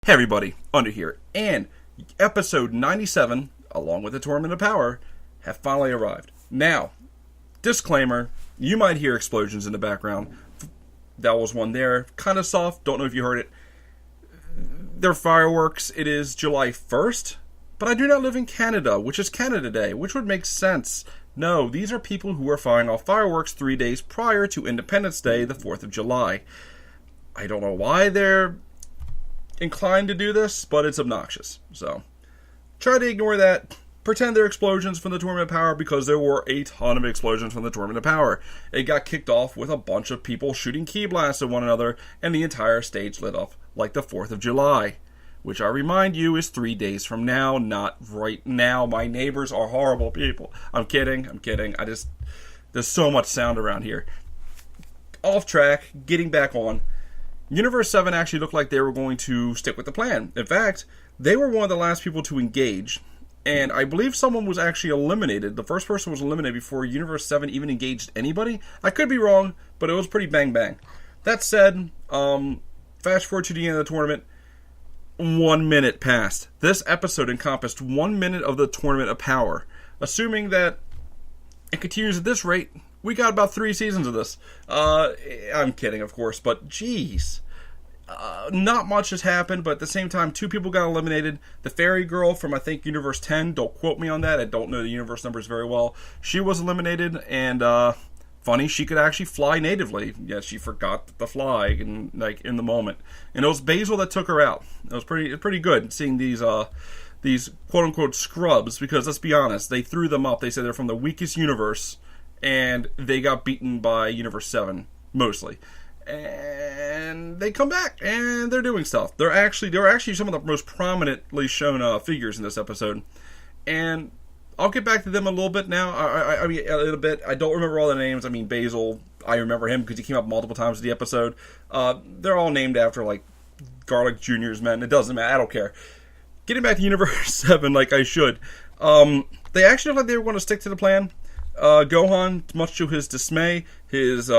Hey everybody, Under here, and episode 97, along with the Tournament of Power, have finally arrived. Now, disclaimer, you might hear explosions in the background. That was one there, kind of soft, don't know if you heard it. They're fireworks, it is July 1st, but I do not live in Canada, which is Canada Day, which would make sense. No, these are people who are firing off fireworks 3 days prior to Independence Day, the 4th of July. I don't know why they're inclined to do this, but it's obnoxious. So, try to ignore that. Pretend they're explosions from the Tournament of Power, because there were a ton of explosions from the Tournament of Power. It got kicked off with a bunch of people shooting key blasts at one another, and the entire stage lit up like the 4th of July. Which I remind you is 3 days from now, not right now. My neighbors are horrible people. I'm kidding. There's so much sound around here. Off track, getting back on. Universe 7 actually looked like they were going to stick with the plan. In fact, they were one of the last people to engage. And I believe someone was actually eliminated. The first person was eliminated before Universe 7 even engaged anybody. I could be wrong, but it was pretty bang bang. That said, fast forward to the end of the tournament. 1 minute passed. This episode encompassed 1 minute of the Tournament of Power. Assuming that it continues at this rate, we got about 3 seasons of this. I'm kidding, of course, but geez. Not much has happened, but at the same time, 2 people got eliminated. The fairy girl from, I think, Universe 10, don't quote me on that, I don't know the universe numbers very well. She was eliminated, and, funny, she could actually fly natively. Yeah, she forgot to fly in the moment. And it was Basil that took her out. It was pretty good seeing these quote-unquote scrubs, because let's be honest, they threw them up. They said they're from the weakest universe, and they got beaten by Universe 7, mostly. And they come back, and they're doing stuff. They're actually some of the most prominently shown figures in this episode. And I'll get back to them a little bit now. I mean, a little bit. I don't remember all the names. I mean, Basil, I remember him because he came up multiple times in the episode. They're all named after, like, Garlic Jr.'s men. It doesn't matter. I don't care. Getting back to Universe 7, like I should. They actually looked like they were going to stick to the plan. Gohan, much to his dismay, his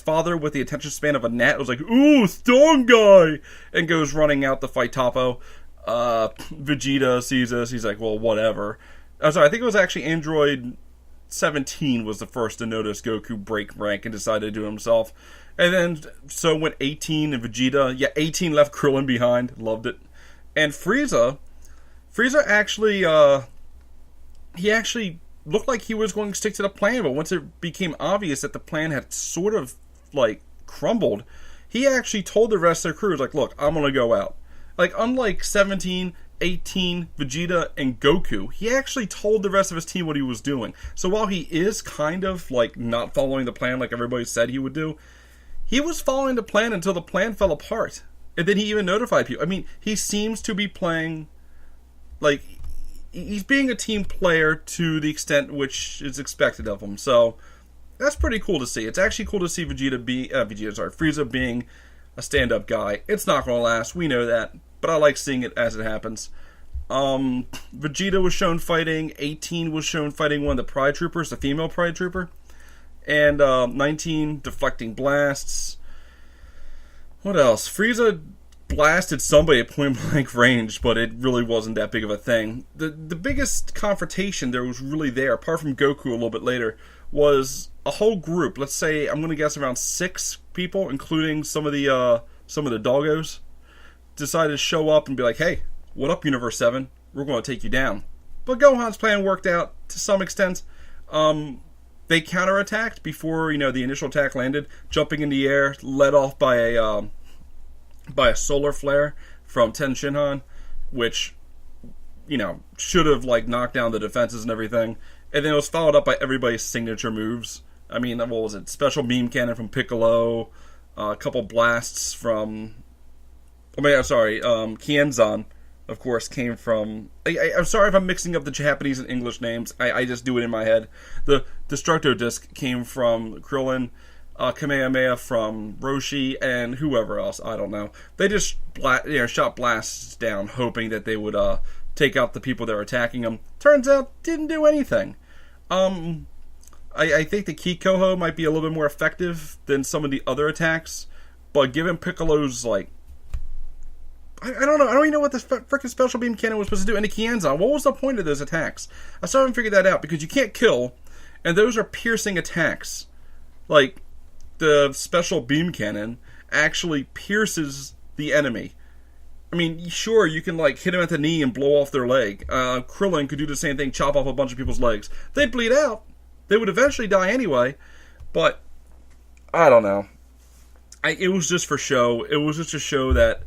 father, with the attention span of a gnat, was like, "Ooh, strong guy!" and goes running out to fight Toppo. Vegeta sees this, he's like, well, whatever. I think it was actually Android 17 was the first to notice Goku break rank and decided to do it himself. And then, so went 18 and Vegeta. Yeah, 18 left Krillin behind. Loved it. And Frieza actually, he actually looked like he was going to stick to the plan, but once it became obvious that the plan had sort of, like, crumbled, he actually told the rest of their crew, like, look, I'm going to go out. Like, unlike 17, 18, Vegeta, and Goku, he actually told the rest of his team what he was doing. So while he is kind of, like, not following the plan like everybody said he would do, he was following the plan until the plan fell apart. And then he even notified people. I mean, he seems to be playing, like, he's being a team player to the extent which is expected of him. So, that's pretty cool to see. It's actually cool to see Frieza being a stand-up guy. It's not going to last, we know that, but I like seeing it as it happens. Vegeta was shown fighting, 18 was shown fighting one of the Pride Troopers, the female Pride Trooper, and 19 deflecting blasts. What else? Frieza blasted somebody at point-blank range, but it really wasn't that big of a thing. The biggest confrontation there was really there, apart from Goku a little bit later, was a whole group, let's say, I'm going to guess around 6 people, including some of the doggos, decided to show up and be like, hey, what up, Universe 7? We're going to take you down. But Gohan's plan worked out to some extent. They counterattacked before, the initial attack landed, jumping in the air, led off by a solar flare from Ten Shinhan, which, should have, like, knocked down the defenses and everything. And then it was followed up by everybody's signature moves. I mean, what was it? Special beam cannon from Piccolo, a couple blasts from... Kienzan, of course, came from... I'm sorry if I'm mixing up the Japanese and English names. I just do it in my head. The Destructo Disc came from Krillin, Kamehameha from Roshi, and whoever else. I don't know. They just shot blasts down, hoping that they would take out the people that were attacking them. Turns out, didn't do anything. I think the Ki Koho might be a little bit more effective than some of the other attacks, but given Piccolo's, like, I don't know. I don't even know what this freaking special beam cannon was supposed to do. And the Kienzan, what was the point of those attacks? I still haven't figured that out, because you can't kill, and those are piercing attacks. Like, the special beam cannon actually pierces the enemy. I mean, sure, you can, like, hit him at the knee and blow off their leg. Krillin could do the same thing, chop off a bunch of people's legs. They'd bleed out. They would eventually die anyway. But, I don't know. It was just for show. It was just to show that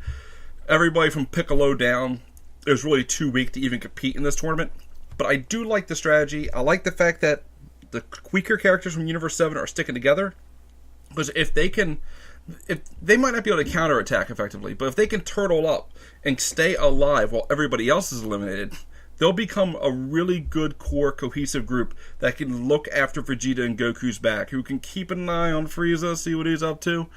everybody from Piccolo down is really too weak to even compete in this tournament. But I do like the strategy. I like the fact that the weaker characters from Universe 7 are sticking together. Because if they might not be able to counterattack effectively, but if they can turtle up and stay alive while everybody else is eliminated, they'll become a really good core cohesive group that can look after Vegeta and Goku's back, who can keep an eye on Frieza, see what he's up to.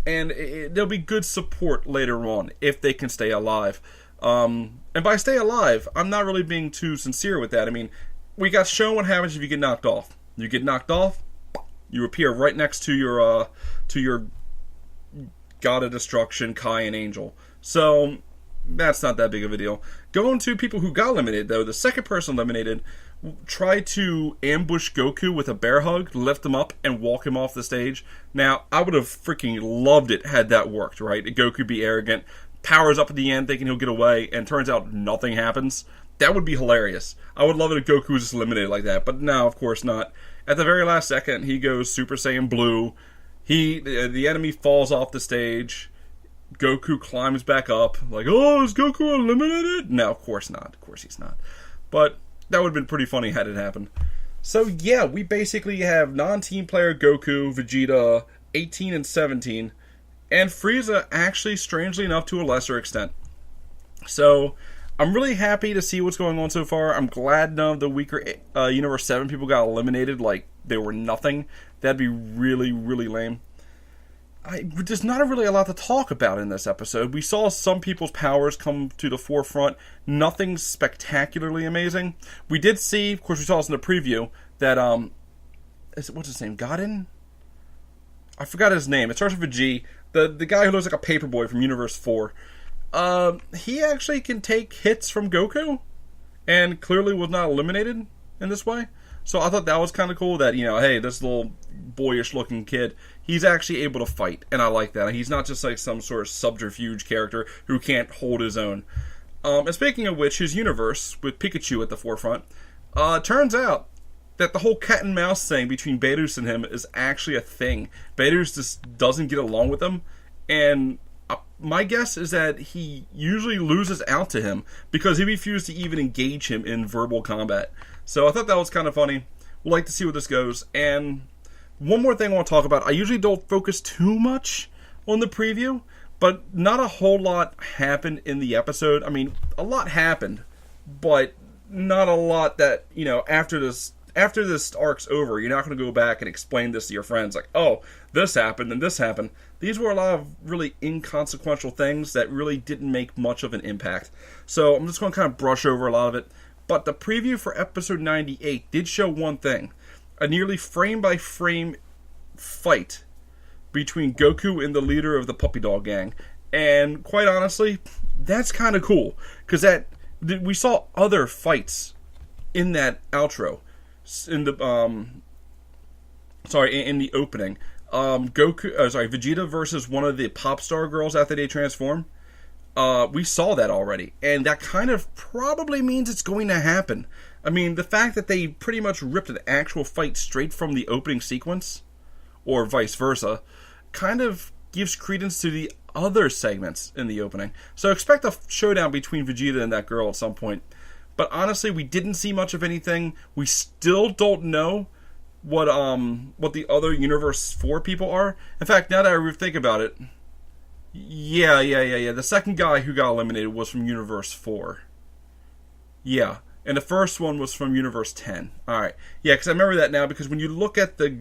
And there'll be good support later on if they can stay alive. And by stay alive, I'm not really being too sincere with that. I mean, we got shown what happens if you get knocked off. You get knocked off, you appear right next to your God of Destruction, Kai and Angel. So that's not that big of a deal. Going to people who got eliminated, though, the second person eliminated tried to ambush Goku with a bear hug, lift him up, and walk him off the stage. Now, I would have freaking loved it had that worked, right? Goku be arrogant, powers up at the end thinking he'll get away, and turns out nothing happens. That would be hilarious. I would love it if Goku was just eliminated like that, but no, of course not. At the very last second, he goes Super Saiyan Blue. The enemy falls off the stage. Goku climbs back up. Like, oh, is Goku eliminated? No, of course not. Of course he's not. But that would have been pretty funny had it happened. So yeah, we basically have non-team player Goku, Vegeta, 18 and 17, and Frieza actually, strangely enough, to a lesser extent. So I'm really happy to see what's going on so far. I'm glad none of the weaker Universe 7 people got eliminated like they were nothing. That'd be really, really lame. There's not really a lot to talk about in this episode. We saw some people's powers come to the forefront. Nothing spectacularly amazing. We did see, of course we saw this in the preview, that, what's his name, Godin? I forgot his name. It starts with a G. The guy who looks like a paperboy from Universe 4. He actually can take hits from Goku, and clearly was not eliminated in this way. So I thought that was kind of cool that, hey, this little boyish-looking kid, he's actually able to fight, and I like that. He's not just like some sort of subterfuge character who can't hold his own. And speaking of which, his universe, with Pikachu at the forefront, turns out that the whole cat and mouse thing between Beerus and him is actually a thing. Beerus just doesn't get along with him, and my guess is that he usually loses out to him because he refused to even engage him in verbal combat. So I thought that was kind of funny. We'll like to see where this goes. And one more thing I want to talk about. I usually don't focus too much on the preview, but not a whole lot happened in the episode. I mean, a lot happened, but not a lot that, after this arc's over, you're not going to go back and explain this to your friends. Like, oh, this happened and this happened. These were a lot of really inconsequential things that really didn't make much of an impact. So I'm just going to kind of brush over a lot of it. But the preview for episode 98 did show one thing. A nearly frame-by-frame fight between Goku and the leader of the Puppy Dog Gang. And quite honestly, that's kind of cool. Because we saw other fights in that outro. In the in the opening. Vegeta versus one of the pop star girls after they transform. We saw that already, and that kind of probably means it's going to happen. I mean, the fact that they pretty much ripped an actual fight straight from the opening sequence, or vice versa, kind of gives credence to the other segments in the opening. So expect a showdown between Vegeta and that girl at some point. But honestly, we didn't see much of anything. We still don't know what the other Universe 4 people are. In fact, now that I think about it, yeah. The second guy who got eliminated was from Universe 4. Yeah. And the first one was from Universe 10. Alright. Yeah, because I remember that now, because when you look at the,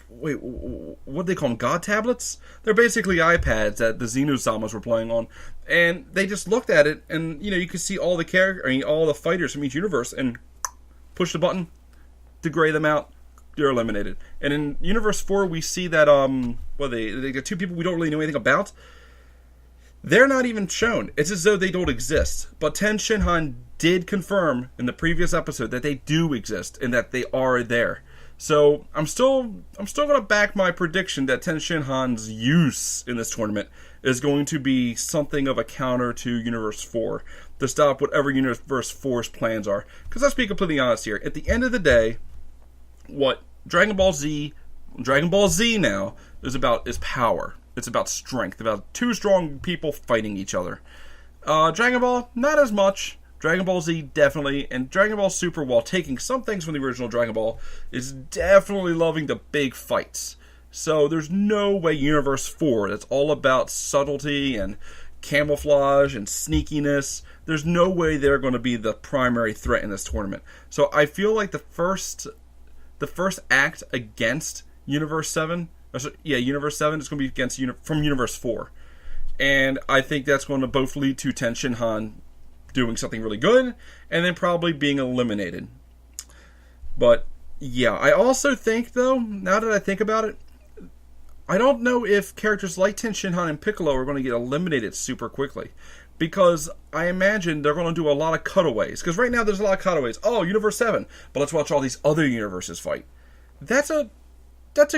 what do they call them? God tablets? They're basically iPads that the Xenosamas were playing on. And they just looked at it, and, you could see all the fighters from each universe, and push the button to gray them out. You're eliminated. And in Universe 4, we see that, the two people we don't really know anything about, They're not even shown. It's as though they don't exist. But Ten Shinhan did confirm in the previous episode that they do exist and that they are there. So I'm still going to back my prediction that Ten Shinhan's use in this tournament is going to be something of a counter to Universe 4 to stop whatever Universe 4's plans are. Because let's be completely honest here. At the end of the day, what Dragon Ball Z now is about is power. It's about strength, about two strong people fighting each other. Dragon Ball, not as much. Dragon Ball Z, definitely. And Dragon Ball Super, while taking some things from the original Dragon Ball, is definitely loving the big fights. So there's no way Universe 4, that's all about subtlety and camouflage and sneakiness, there's no way they're going to be the primary threat in this tournament. So I feel like the first act against Universe 7, Universe 7 is going to be against from Universe 4. And I think that's going to both lead to Ten Shinhan doing something really good, and then probably being eliminated. But, yeah, I also think, though, now that I think about it, I don't know if characters like Ten Shinhan and Piccolo are going to get eliminated super quickly. Because I imagine they're going to do a lot of cutaways. Because right now there's a lot of cutaways. Oh, Universe 7, but let's watch all these other universes fight. That's a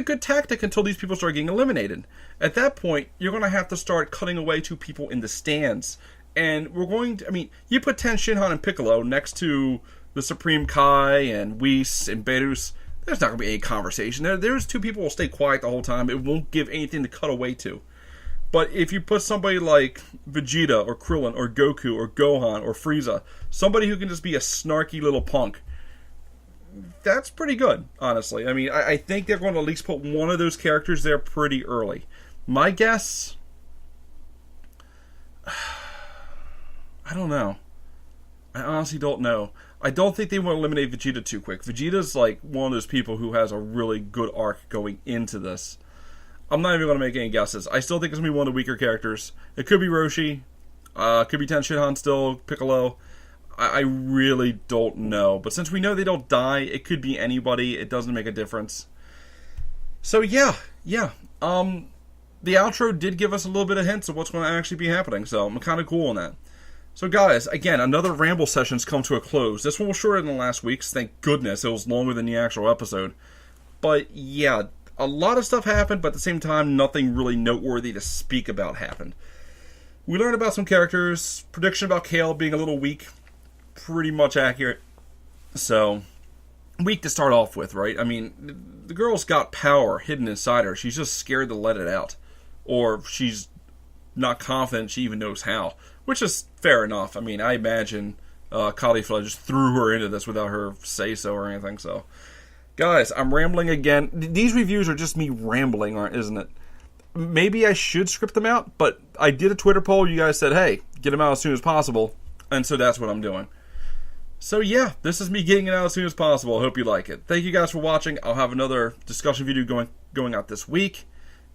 good tactic until these people start getting eliminated. At that point, you're going to have to start cutting away to people in the stands. And you put Ten Shinhan and Piccolo next to the Supreme Kai and Whis and Beerus, there's not going to be any conversation. There's two people who will stay quiet the whole time. It won't give anything to cut away to. But if you put somebody like Vegeta or Krillin or Goku or Gohan or Frieza, somebody who can just be a snarky little punk, that's pretty good, honestly. I mean, I think they're going to at least put one of those characters there pretty early. My guess, I don't know. I honestly don't know. I don't think they want to eliminate Vegeta too quick. Vegeta's like one of those people who has a really good arc going into this. I'm not even going to make any guesses. I still think it's going to be one of the weaker characters. It could be Roshi. It could be Ten Shinhan still. Piccolo. I really don't know. But since we know they don't die, it could be anybody. It doesn't make a difference. So yeah. The outro did give us a little bit of hints of what's going to actually be happening. So I'm kind of cool on that. So guys, again, another ramble session's come to a close. This one was shorter than last week's. Thank goodness it was longer than the actual episode. But yeah, a lot of stuff happened, but at the same time, nothing really noteworthy to speak about happened. We learned about some characters. Prediction about Kale being a little weak. Pretty much accurate. So, weak to start off with, right? I mean, the girl's got power hidden inside her. She's just scared to let it out. Or she's not confident she even knows how. Which is fair enough. I mean, I imagine Caulifla just threw her into this without her say-so or anything, so... Guys, I'm rambling again. These reviews are just me rambling, isn't it? Maybe I should script them out, but I did a Twitter poll. You guys said, hey, get them out as soon as possible. And so that's what I'm doing. So yeah, this is me getting it out as soon as possible. I hope you like it. Thank you guys for watching. I'll have another discussion video going out this week.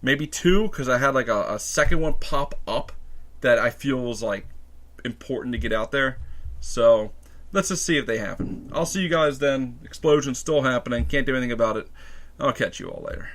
Maybe two, because I had like a second one pop up that I feel was like important to get out there. So... let's just see if they happen. I'll see you guys then. Explosion's still happening. Can't do anything about it. I'll catch you all later.